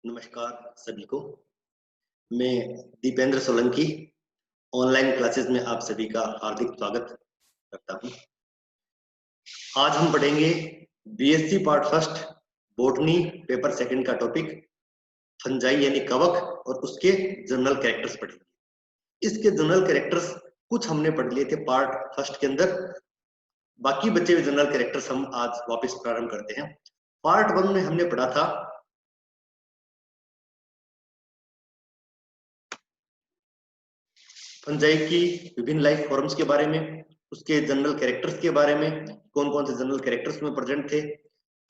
नमस्कार सभी को। मैं दीपेंद्र सोलंकी ऑनलाइन क्लासेस में आप सभी का हार्दिक स्वागत करता हूं। आज हम पढ़ेंगे BSc part first botany paper second का टॉपिक फंजाई यानी कवक और उसके जनरल कैरेक्टर्स पढ़ेंगे। इसके जनरल कैरेक्टर्स कुछ हमने पढ़ लिए थे पार्ट फर्स्ट के अंदर, बाकी बचे हुए जनरल कैरेक्टर्स हम आज वापस प्रारंभ करते हैं। पार्ट वन में हमने पढ़ा था फंजाई की विभिन्न लाइफ फॉर्म्स के बारे में, उसके जनरल कैरेक्टर्स के बारे में, कौन कौन से जनरल कैरेक्टर्स में प्रेजेंट थे,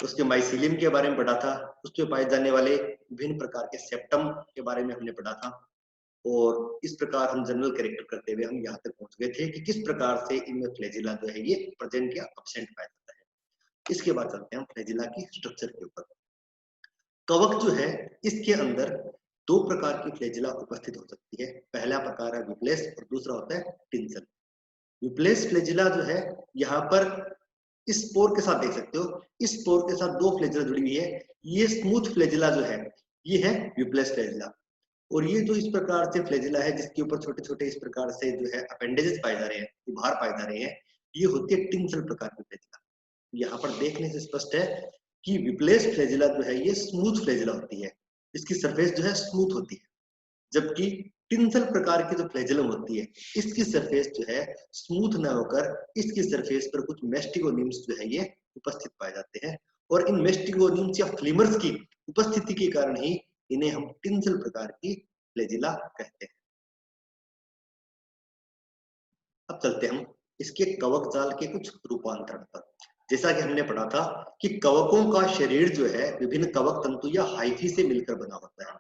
उसके माइसीलियम के बारे में पढ़ा था, उसमें पाए जाने वाले विभिन्न प्रकार के सेप्टम के बारे में हमने पढ़ा था। और इस प्रकार हम जनरल कैरेक्टर करते हुए हम यहाँ तक पहुंच गए थे कि किस प्रकार से इनमें फ्लैजिला जो है ये प्रेजेंट या अब्सेंट पाया जाता है। इसके बाद चलते हैं हम फ्लैजिला की स्ट्रक्चर के ऊपर। कवक जो है इसके अंदर दो प्रकार की फ्लैजिला उपस्थित हो सकती है। पहला प्रकार है विप्लेस और दूसरा होता है टिंसल। विप्लेस फ्लैजिला जो है यहाँ पर इस स्पोर के साथ देख सकते हो, इस स्पोर के साथ दो फ्लैजिला जुड़ी हुई है। ये स्मूथ फ्लैजिला जो है ये है विप्लेस फ्लैजिला, और ये जो इस प्रकार से फ्लैजिला है जिसके ऊपर छोटे छोटे इस प्रकार से जो है अपेंडेजेस पाए जा रहे हैं, उभार पाए जा रहे हैं, ये होती है टिंसल प्रकार की फ्लैजिला। यहाँ पर देखने से स्पष्ट है कि विप्लेस फ्लैजिला जो है ये स्मूथ फ्लैजिला होती है, इसकी सरफेस जो है स्मूथ होती है, जबकि टिंसल प्रकार की जो फ्लैजिलम होती है इसकी सरफेस जो है स्मूथ न होकर इसकी सरफेस पर कुछ मेस्टिगोनिम्स जो है ये उपस्थित पाए जाते हैं, और इन मेस्टिगोनिम्स या फ्लिमर्स की उपस्थिति के कारण ही इन्हें हम टिंसल प्रकार की फ्लैजिला कहते हैं। अब चलते हम इसके कवक जाल के कुछ रूपांतरण पर। जैसा कि हमने पढ़ा था कि कवकों का शरीर जो है विभिन्न कवक तंतु या हाइफी से मिलकर बना होता है,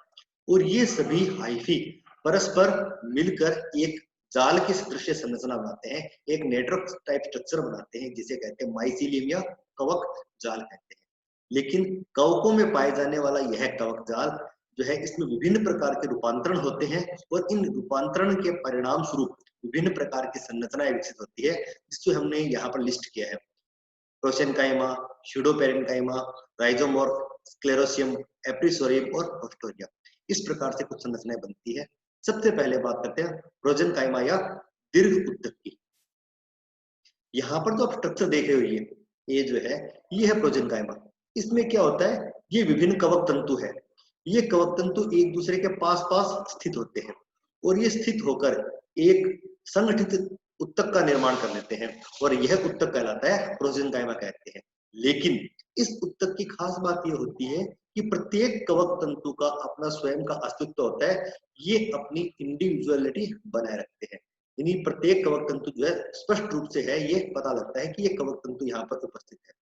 और ये सभी हाइफी परस्पर मिलकर एक जाल की सदृश संरचना बनाते हैं, एक नेटवर्क टाइप स्ट्रक्चर बनाते हैं जिसे कहते हैं माइसीलियम या कवक जाल कहते हैं। लेकिन कवकों में पाए जाने वाला यह कवक जाल जो है इसमें विभिन्न प्रकार के रूपांतरण होते हैं, और इन रूपांतरण के परिणाम स्वरूप विभिन्न प्रकार की संरचनाएं विकसित होती है, जिसको हमने यहाँ पर लिस्ट किया है। प्रोसेनकाइमा, स्यूडोपेरेन्काइमा, राइजोमॉर्फ, स्क्लेरोसियम, एप्रिसोरियम और ऑस्टोरिया, इस प्रकार से कुछ संरचनाएं बनती है। सबसे पहले बात करते हैं प्रोजेनकाइमा या दीर्घ उत्तक की। यहाँ पर जो आप स्ट्रक्चर देख रहे हो ये जो है ये है प्रोजेनकाइमा। इसमें क्या होता है, ये विभिन्न कवक तंतु है, ये कवक तंतु एक दूसरे के पास पास स्थित होते हैं, और ये स्थित होकर एक संगठित उत्तक का निर्माण कर लेते हैं, और यह उत्तक कहलाता है प्रोजेनकाइमा कहते हैं। लेकिन इस उत्तक की खास बात यह होती है कि प्रत्येक कवक तंतु का अपना स्वयं का अस्तित्व होता है, ये अपनी इंडिविजुअलिटी बनाए रखते हैं। यानी प्रत्येक कवक तंतु जो है स्पष्ट रूप से है, ये पता लगता है कि ये कवक तंतु यहाँ पर उपस्थित है,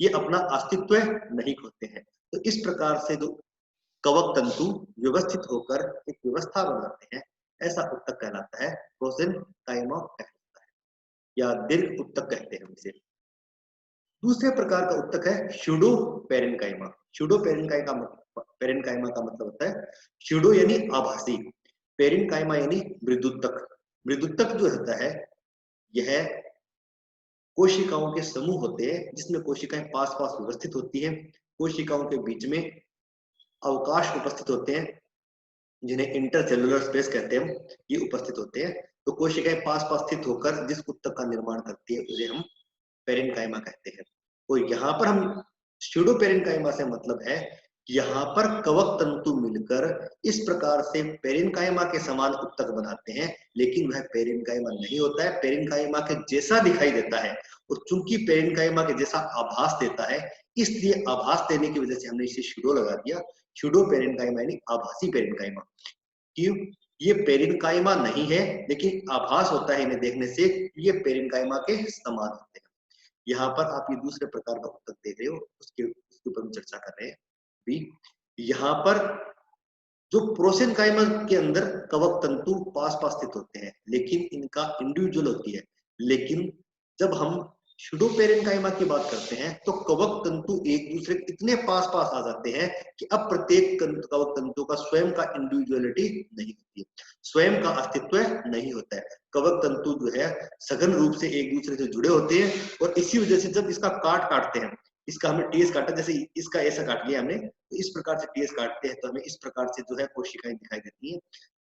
ये अपना अस्तित्व नहीं खोते हैं। तो इस प्रकार से जो कवक तंतु व्यवस्थित होकर एक व्यवस्था बनाते हैं, ऐसा उत्तक कहलाता है प्रोजेनकाइमा कहलाता है, या दीर्घ उत्तक कहते हैं इसे। दूसरे प्रकार का उत्तक है स्यूडो पेरेन्काइमा। स्यूडो पेरेन्काइमा का मतलब होता है स्यूडो यानी आभासी, पेरेन्काइमा यानी मृदुत्तक। मृदुत्तक जो होता है यह कोशिकाओं के समूह होते हैं जिसमें कोशिकाएं पास पास व्यवस्थित होती हैं। कोशिकाओं के बीच में अवकाश उपस्थित होते हैं जिन्हें इंटरसेलुलर स्पेस कहते हैं, ये उपस्थित होते हैं। तो कोशिकाएं पास पास स्थित होकर जिस उत्तक का निर्माण करती है उसे हम पेरेन्काइमा कहते हैं। और यहाँ पर हम स्यूडो पेरेन्काइमा से मतलब है यहाँ पर कवक तंतु मिलकर इस प्रकार से पेरेन्काइमा के समान उत्तक बनाते हैं, लेकिन वह पेरेन्काइमा नहीं होता है, पेरेन्काइमा के जैसा दिखाई देता है। और चूंकि पेरेन्काइमा के जैसा आभास देता है, इसलिए आभास देने की वजह से हमने इसे स्यूडो लगा दिया। स्यूडो पेरेन्काइमा यानी आभासी पेरेन्काइमा। क्यों? ये पेरेन्काइमा नहीं है, लेकिन आभास होता है इन्हें देखने से ये पेरेन्काइमा के समान होते हैं। यहाँ पर आप ये दूसरे प्रकार का उत्तक देख रहे हो, उसके ऊपर हम चर्चा कर रहे हैं भी। यहाँ पर जो प्रोसेनकाइमा के अंदर कवक तंतु पास पास स्थित होते हैं, लेकिन इनका इंडिविजुअल होती है। लेकिन जब हम स्यूडोपेरेन्काइमा की बात करते हैं तो कवक तंतु एक दूसरे के इतने पास पास आ जाते हैं कि अब प्रत्येक कवक तंतु का स्वयं का इंडिविजुअलिटी नहीं होती है, स्वयं का अस्तित्व नहीं होता है। कवक तंतु जो है सघन रूप से एक दूसरे से जुड़े होते हैं, और इसी वजह से जब इसका काटते हैं, इसका हमने टीएस काटा, जैसे इसका ऐसा काट लिया हमने, तो इस प्रकार से टीएस काटते हैं तो हमें इस प्रकार से जो है कोशिकाएं दिखाई देती हैं,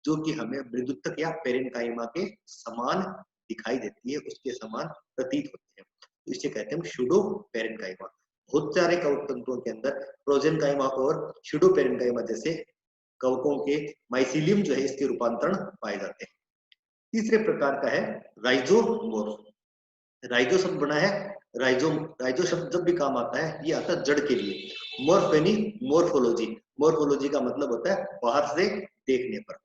जो कि हमें मृदुतक या पेरेन्काइमा के समान दिखाई देती है, उसके समान प्रतीत होते हैं। तो इसे कहते हैं शूडो पेरेन्काइमा। बहुत सारे कवक तंतुओं के अंदर प्रोजेनकाइमा और शूडो पेरेन्काइमा जैसे कवकों के माइसीलियम जो है इसके रूपांतरण पाए जाते हैं। तीसरे प्रकार का है राइजोमोर्फ। राइजो शब्द बना है राइजो, राइजो शब्द जब भी काम आता है ये आता है जड़ के लिए। मोर्फ यानी मोर्फोलॉजी, मोर्फोलॉजी का मतलब होता है बाहर से देखने पर।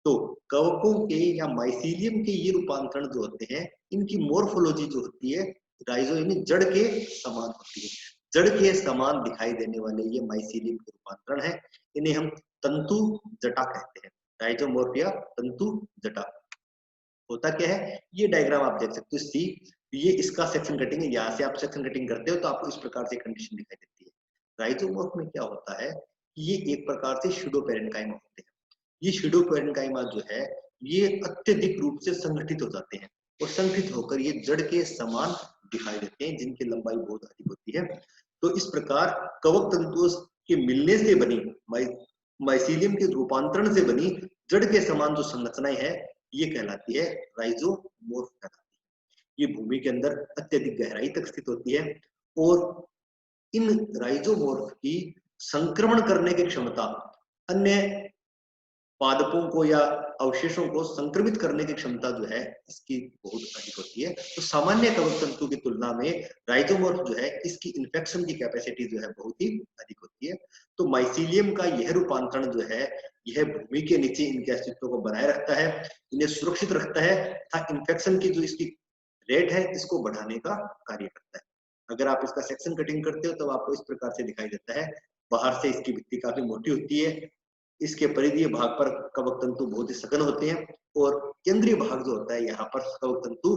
तो कवकों के या माइसीलियम के ये रूपांतरण जो होते हैं, इनकी मोर्फोलॉजी जो होती है राइजो यानी जड़ के समान होती है। जड़ के समान दिखाई देने वाले ये माइसीलियम के रूपांतरण है, इन्हें हम तंतु जटा कहते हैं। राइजोमोर्फ या तंतु जटा। होता क्या है, ये डायग्राम आप देख सकते हो सी, ये इसका सेक्शन कटिंग है। यहाँ से आप सेक्शन कटिंग करते हो तो आपको इस प्रकार से कंडीशन दिखाई देती है। राइजोमोर्फ में क्या होता है, ये एक प्रकार से शूडोपेरेन्काइमा होते हैं। ये शूडोपेरेन्काइमा जो है ये अत्यधिक रूप से संगठित हो जाते हैं और संगठित होकर ये जड़ के समान दिखाई देते हैं, जिनकी लंबाई बहुत अधिक होती है। तो इस प्रकार कवक तंतुओं के मिलने से बनी माइसीलियम के रूपांतरण से बनी जड़ के समान जो संरचनाएं है, ये कहलाती है राइजोमोर्फ कहलाती है। ये भूमि के अंदर अत्यधिक गहराई तक स्थित होती है और इन राइजोमोर्फ की संक्रमण करने की क्षमता अन्य पादपों को या अवशेषों को संक्रमित करने की क्षमता जो है इसकी बहुत अधिक होती है। तो सामान्य कवक तंतु की तुलना में राइजोमोर्फ जो है इसकी इन्फेक्शन की कैपेसिटी जो है बहुत ही अधिक होती है। तो माइसीलियम का यह रूपांतरण जो है यह भूमि के नीचे इनके अस्तित्व को बनाए रखता है, इन्हें सुरक्षित रखता है तथा इन्फेक्शन की जो इसकी रेट है इसको बढ़ाने का कार्य करता है। अगर आप इसका सेक्शन कटिंग करते हो तो आपको इस प्रकार से दिखाई देता है। बाहर से इसकी भित्ति काफी मोटी होती है, इसके परिधीय भाग पर कवक तंतु बहुत ही सघन होते हैं और केंद्रीय भाग जो होता है यहाँ पर कवक तंतु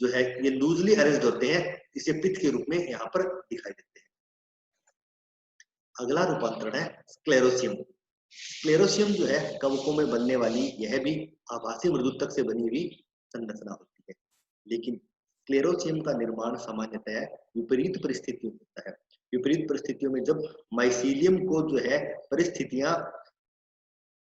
जो है ये लूजली अरेंज्ड होते हैं, इसे पित्त के रूप में यहाँ पर दिखाई देते हैं। अगला रूपांतरण है स्क्लेरोसियम। स्क्लेरोसियम जो है कवकों में बनने वाली यह भी आभासी मृदुतक से बनी हुई संरचना होती है, लेकिन स्क्लेरोसियम का निर्माण सामान्यतः विपरीत परिस्थितियों में होता है। विपरीत परिस्थितियों में जब माइसीलियम को जो है परिस्थितियां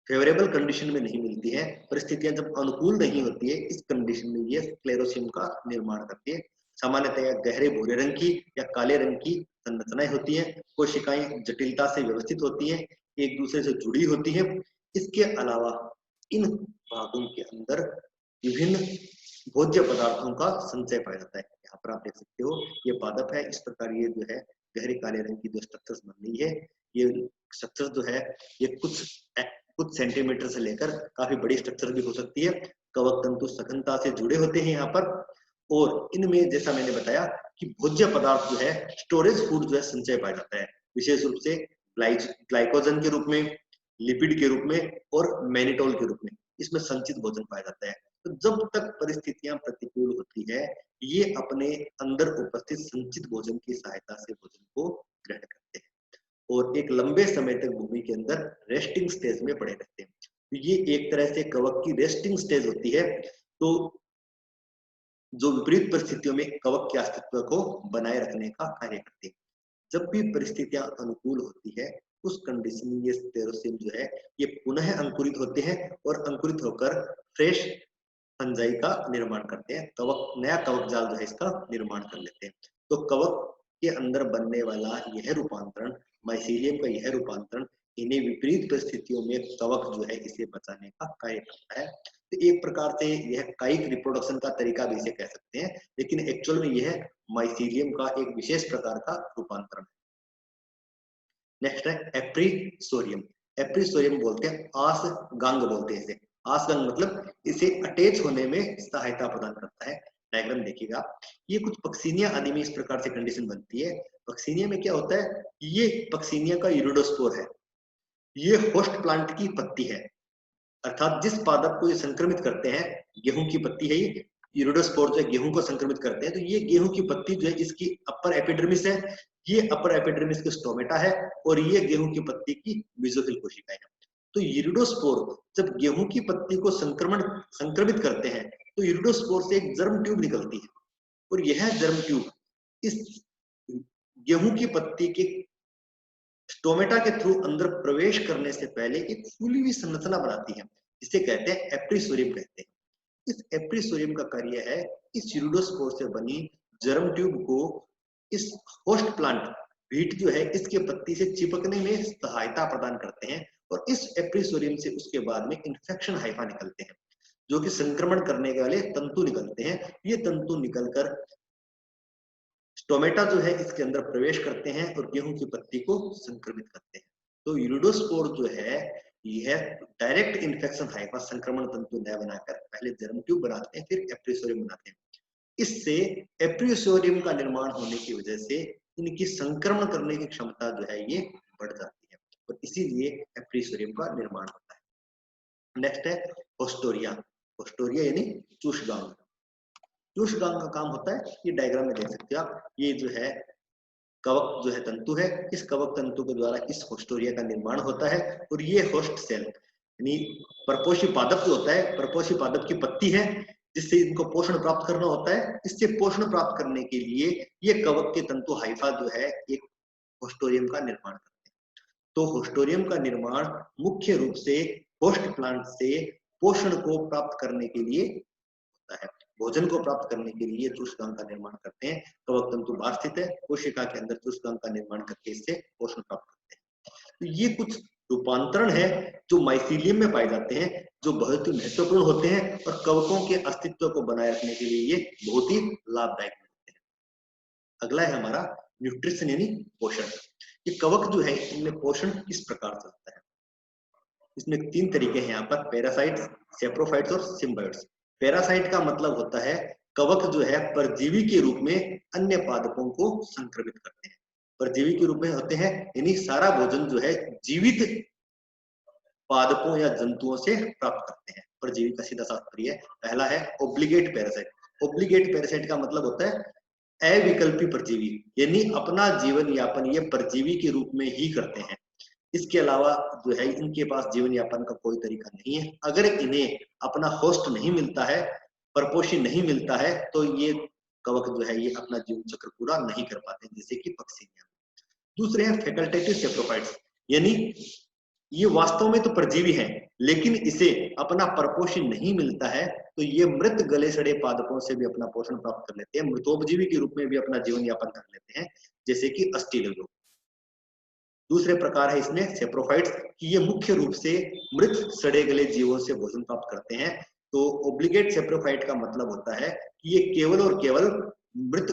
फेवरेबल कंडीशन में नहीं मिलती है, परिस्थितियां जब अनुकूल नहीं होती है, इस कंडीशन में ये स्क्लेरोसियम का निर्माण करती है। सामान्यतः गहरे भूरे रंग की या काले रंग की संरचनाएं होती हैं। कोशिकाएं जटिलता से व्यवस्थित होती हैं, एक दूसरे से जुड़ी होती हैं। इसके अलावा इन भागों के अंदर विभिन्न भोज्य पदार्थों का संचय पाया जाता है। यहाँ पर आप देख सकते हो ये पादप है, इस प्रकार ये जो है गहरे काले रंग की जो स्ट्रक्चर्स बन रही है, ये स्ट्रक्चर जो है ये कुछ सेंटीमीटर से लेकर काफी बड़ी स्ट्रक्चर भी हो सकती है। कवक तंतु सघनता से जुड़े होते हैं यहाँ पर और इनमें जैसा मैंने बताया कि भोज्य पदार्थ जो है स्टोरेज फूड जो है संचय पाया जाता है, विशेष रूप से ग्लाइकोजन के रूप में, लिपिड के रूप में और मैनिटोल के रूप में इसमें संचित भोजन पाया जाता है। तो जब तक परिस्थितियां प्रतिकूल होती है ये अपने अंदर उपस्थित संचित भोजन की सहायता से भोजन को ग्रहण करते हैं और एक लंबे समय तक भूमि के अंदर रेस्टिंग स्टेज में पड़े रहते हैं। तो ये एक तरह से कवक की रेस्टिंग स्टेज होती है, तो जो विपरीत परिस्थितियों में कवक के अस्तित्व को बनाए रखने का कार्य करती है। जब भी परिस्थितियां अनुकूल होती है उस कंडीशन में ये स्क्लेरोसियम जो है ये पुनः अंकुरित होते हैं और अंकुरित होकर फ्रेश फंजाई का निर्माण करते हैं। कवक नया कवक जाल जो है इसका निर्माण कर लेते हैं। तो कवक के अंदर बनने वाला यह रूपांतरण, माइसीलियम का यह रूपांतरण इन्हें विपरीत परिस्थितियों में कवक जो है इसे बचाने का कार्य करता है। तो एक प्रकार से यह कायिक रिप्रोडक्शन का तरीका भी इसे कह सकते हैं, लेकिन एक्चुअल में यह माइसीलियम का एक विशेष प्रकार का रूपांतरण है। नेक्स्ट है एप्रीसोरियम। एप्रीसोरियम बोलते हैं आस गंग बोलते हैं इसे। आस गंग मतलब इसे अटैच होने में सहायता प्रदान करता है। डायग्राम देखिएगा, ये कुछ पक्सिनिया आदि में इस प्रकार से कंडीशन बनती है। पक्सिनिया में क्या होता है, ये पक्सिनिया का यूरिडोस्पोर है, ये होस्ट प्लांट की पत्ती है, अर्थात जिस पादप को ये संक्रमित करते हैं, गेहूं की पत्ती है ये, यूरिडोस्पोर जो है गेहूं को संक्रमित करते हैं, तो ये गेहूं की पत्ती जो है इसकी अपर एपिडर्मिस है, ये अपर एपिडर्मिस के स्टोमेटा है और ये गेहूं की पत्ती की मेसोफिल कोशिकाएं हैं। तो यूरिडोस्पोर जब गेहूं की पत्ती को संक्रमित करते हैं तो यूरिडोस्पोर से एक जर्म ट्यूब निकलती है और यह जर्म ट्यूब इस गेहूं की पत्ती के स्टोमेटा के थ्रू अंदर प्रवेश करने से पहले एक फूली हुई संरचना बनाती है, जिसे कहते हैं एप्रीसोरियम कहते हैं। इस एप्रीसोरियम का कार्य है इस यूरिडोस्पोर से बनी जर्म ट्यूब को इस होस्ट प्लांट बीट जो है इसके पत्ती से चिपकने में सहायता प्रदान करते हैं, और इस एप्रीसोरियम से उसके बाद में इन्फेक्शन हाइफा निकलते हैं, जो कि संक्रमण करने वाले तंतु निकलते हैं। ये तंतु निकलकर स्टोमेटा जो है इसके अंदर प्रवेश करते हैं और गेहूं की पत्ती को संक्रमित करते हैं। तो यूरिडोस्पोर जो है यह डायरेक्ट इन्फेक्शन हाइफा संक्रमण तंतु न बनाकर पहले जर्म ट्यूब बनाते हैं, फिर एप्रीसोरियम बनाते हैं। इससे एप्रीसोरियम का निर्माण होने की वजह से इनकी संक्रमण करने की क्षमता जो है ये बढ़ जाती है, और इसीलिए एप्रीसोरियम का निर्माण होता है। नेक्स्ट है होस्टोरिया। होस्टोरिया यानी चूषगांग। चूषगांग का काम होता है, ये डायग्राम में देख सकते हो आप, ये जो है कवक जो है तंतु है, इस कवक तंतु के द्वारा इस होस्टोरिया का निर्माण होता है, और ये होस्ट सेल यानी परपोषी पादप जो होता है, परपोषी पादप की पत्ती है जिससे इनको पोषण प्राप्त करना होता है। इससे पोषण प्राप्त करने के लिए ये कवक के तंतु हाइफा जो है एक होस्टोरियम का निर्माण करते हैं। तो होस्टोरियम का निर्माण मुख्य रूप से होस्ट प्लांट से पोषण को प्राप्त करने के लिए होता है। भोजन को प्राप्त करने के लिए चूषकांग का निर्माण करते हैं। कवक तंतु बाहर स्थित है, कोशिका के अंदर चूषकांग का निर्माण करके इससे पोषण प्राप्त करते हैं। तो ये कुछ रूपांतरण है जो माइसीलियम में पाए जाते हैं, जो बहुत ही महत्वपूर्ण होते हैं और कवकों के अस्तित्व को बनाए रखने के लिए ये बहुत ही लाभदायक होते हैं। अगला है हमारा न्यूट्रिशन यानी पोषण। ये कवक जो है इनमें पोषण किस प्रकार से होता है? इसमें 3 तरीके हैं यहाँ पर, पैरासाइट्स, सेप्रोफाइट्स और सिम्बायोट्स। पैरासाइट का मतलब होता है कवक जो है परजीवी के रूप में अन्य पादपों को संक्रमित करते हैं। परजीवी के रूप में होते हैं यानी सारा भोजन जो है जीवित पादपों या जंतुओं से प्राप्त करते हैं। परजीवी का सीधा तात्पर्य है। पहला है ओब्लिगेट पैरासाइट। ओब्लिगेट पैरासाइट का मतलब होता है अविकल्पी परजीवी, यानी अपना जीवन यापन ये परजीवी के रूप में ही करते हैं। इसके अलावा जो है इनके पास जीवन यापन का कोई तरीका नहीं है। अगर इन्हें अपना होस्ट नहीं मिलता है, परपोषी नहीं मिलता है, तो ये कवक जो है ये अपना जीवन चक्र पूरा नहीं कर पाते, जैसे कि पक्षी। दूसरे हैं फैकल्टेटिव सेप्रोफाइट्स, यानी ये वास्तव में तो परजीवी हैं, लेकिन इसे अपना परपोषी नहीं मिलता है, तो ये मृत गले सड़े पादपों से भी अपना पोषण प्राप्त कर लेते हैं, मृतोपजीवी के रूप में भी अपना जीवन यापन कर लेते हैं, जैसे कि अस्टिलग्लो। दूसरे प्रकार है इसमें सेप्रोफाइट्स कि ये मुख्य रूप से मृत सड़े गले जीवों से भोजन प्राप्त करते हैं। तो ओब्लिगेट सेप्रोफाइट का मतलब होता है कि ये केवल और केवल मृत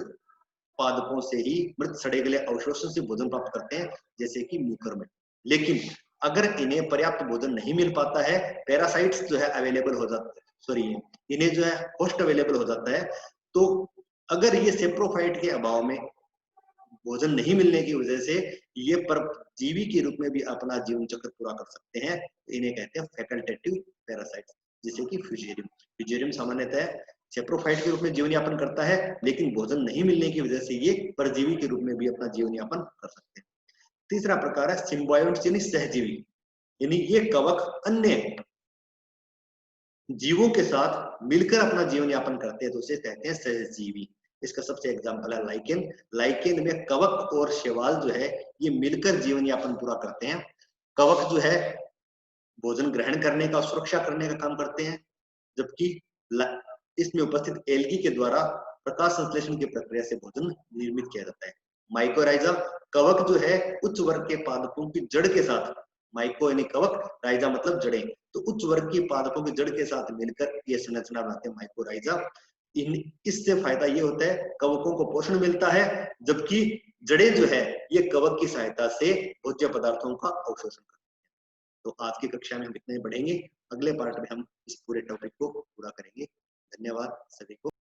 पादपों से ही, मृत सड़े गले अवशोषण से भोजन प्राप्त करते हैं, जैसे कि मूकर में। लेकिन अगर इन्हें पर्याप्त भोजन नहीं मिल पाता है, पैरासाइट्स जो है अवेलेबल हो जाता है, सॉरी इन्हें जो है होस्ट अवेलेबल हो जाता है, तो अगर ये सेप्रोफाइट के अभाव में भोजन नहीं मिलने की वजह से ये परजीवी के रूप में भी अपना जीवन चक्र पूरा कर सकते हैं, इन्हें कहते हैं फैकल्टेटिव पैरासाइट्स, जैसे कि फ्यूजेरियम। फ्यूजेरियम सामान्यतः सेप्रोफाइट के रूप में जीवन यापन करता है, लेकिन भोजन नहीं मिलने की वजह से ये परजीवी के रूप में भी अपना जीवन यापन कर सकते हैं। तीसरा प्रकार है सिम्बायोट्स यानी सहजीवी, यानी ये कवक अन्य जीवों के साथ मिलकर अपना जीवन यापन करते हैं, तो उसे कहते हैं सहजीवी। इसका सबसे एग्जांपल है लाइकेन। लाइकेन में कवक और शैवाल जो है ये मिलकर जीवन यापन पूरा करते हैं। कवक जो है भोजन ग्रहण करने का, सुरक्षा करने का काम करते हैं, जबकि इसमें उपस्थित एल्गी के द्वारा प्रकाश संश्लेषण की प्रक्रिया से भोजन निर्मित किया जाता है। माइकोराइजा कवक जो है उच्च वर्ग के पादपों की जड़ के साथ, माइको यानी कवक, राइजा मतलब जड़ें, तो उच्च वर्ग की पादपों की जड़ के साथ मिलकर ये संरचना बनाते हैं माइकोराइजा। इससे फायदा ये होता है कवकों को पोषण मिलता है, जबकि जड़ें जो है ये कवक की सहायता से भोज्य पदार्थों का अवशोषण करती है। तो आज की कक्षा में हम इतने ही बढ़ेंगे, अगले पार्ट में हम इस पूरे टॉपिक को पूरा करेंगे। धन्यवाद सभी को।